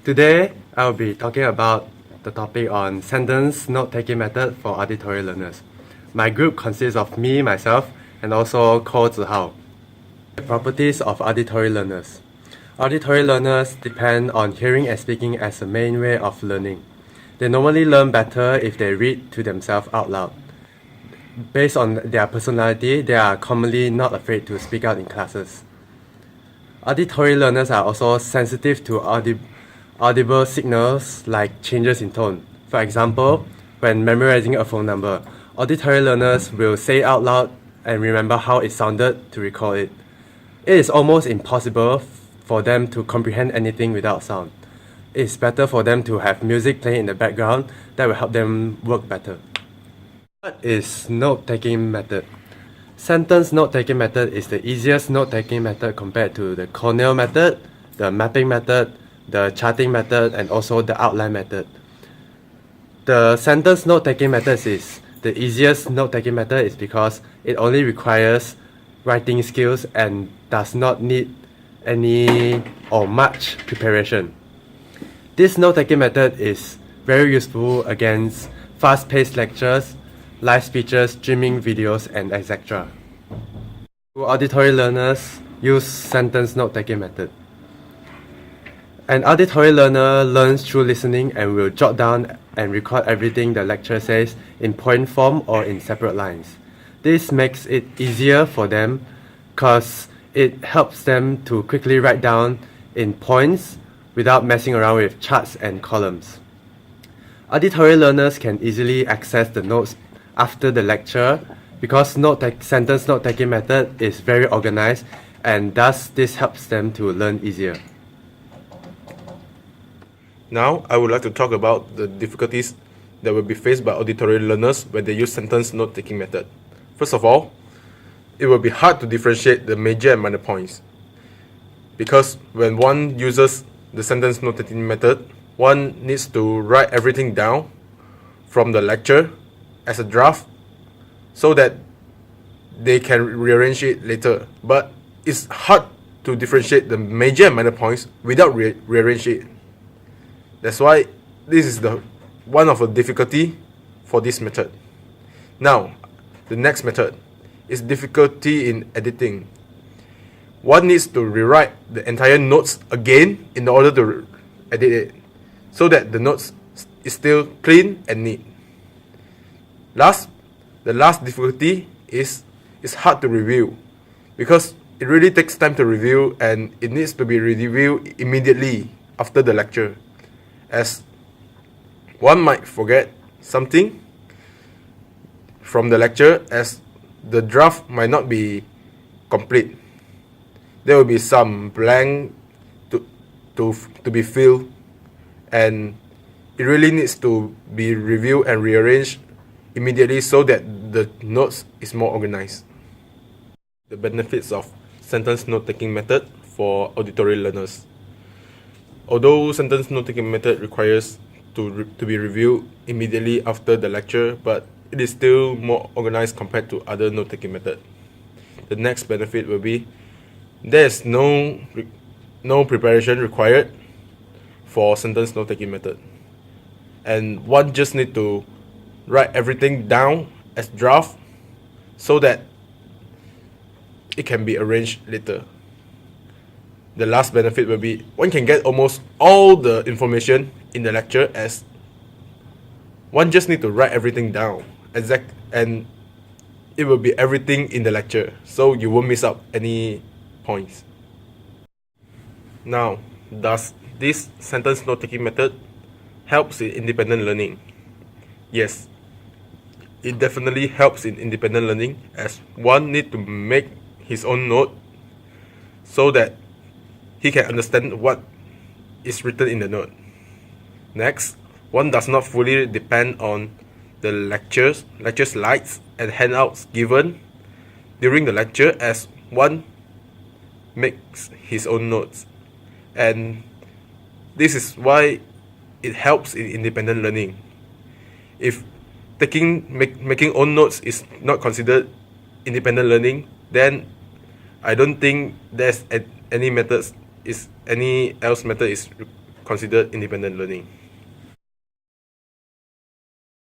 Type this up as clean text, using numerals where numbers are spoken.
Today, I'll be talking about the topic on sentence note-taking method for auditory learners. My group consists of me, myself, and also Ko Zihao. Properties of auditory learners. Auditory learners depend on hearing and speaking as a main way of learning. They normally learn better if they read to themselves out loud. Based on their personality, they are commonly not afraid to speak out in classes. Auditory learners are also sensitive to audible signals like changes in tone. For example, when memorizing a phone number, auditory learners will say out loud and remember how it sounded to recall it. It is almost impossible for them to comprehend anything without sound. It is better for them to have music playing in the background that will help them work better. What is note-taking method? Sentence note-taking method is the easiest note-taking method compared to the corneal method, the mapping method, the charting method, and also the outline method. The sentence note-taking method is the easiest note-taking method is because it only requires writing skills and does not need any or much preparation. This note-taking method is very useful against fast-paced lectures, live speeches, streaming videos, and etc. Auditory learners use sentence note-taking method. An auditory learner learns through listening and will jot down and record everything the lecturer says in point form or in separate lines. This makes it easier for them because it helps them to quickly write down in points without messing around with charts and columns. Auditory learners can easily access the notes after the lecture because sentence note-taking method is very organized, and thus this helps them to learn easier. Now, I would like to talk about the difficulties that will be faced by auditory learners when they use sentence note-taking method. First of all, it will be hard to differentiate the major and minor points, because when one uses the sentence note-taking method, one needs to write everything down from the lecture as a draft so that they can rearrange it later. But it's hard to differentiate the major and minor points without rearrange it. That's why this is one of the difficulty for this method. Now, the next method is difficulty in editing. One needs to rewrite the entire notes again in order to edit it, so that the notes is still clean and neat. The last difficulty is it's hard to review, because it really takes time to review and it needs to be reviewed immediately after the lecture, as one might forget something from the lecture, as the draft might not be complete. There will be some blank to be filled, and it really needs to be reviewed and rearranged immediately so that the notes is more organized. The benefits of sentence note-taking method for auditory learners. Although sentence note-taking method requires to be reviewed immediately after the lecture, but it is still more organized compared to other note-taking method. The next benefit will be there is no preparation required for sentence note-taking method, and one just need to write everything down as draft so that it can be arranged later. The last benefit will be one can get almost all the information in the lecture, as one just need to write everything down and it will be everything in the lecture, so you won't miss out any points. Now, does this sentence note-taking method helps in independent learning? Yes, it definitely helps in independent learning, as one need to make his own note so that he can understand what is written in the note. Next, one does not fully depend on the lecture slides and handouts given during the lecture, as one makes his own notes, and this is why it helps in independent learning. If making own notes is not considered independent learning, then I don't think there's any else method is considered independent learning.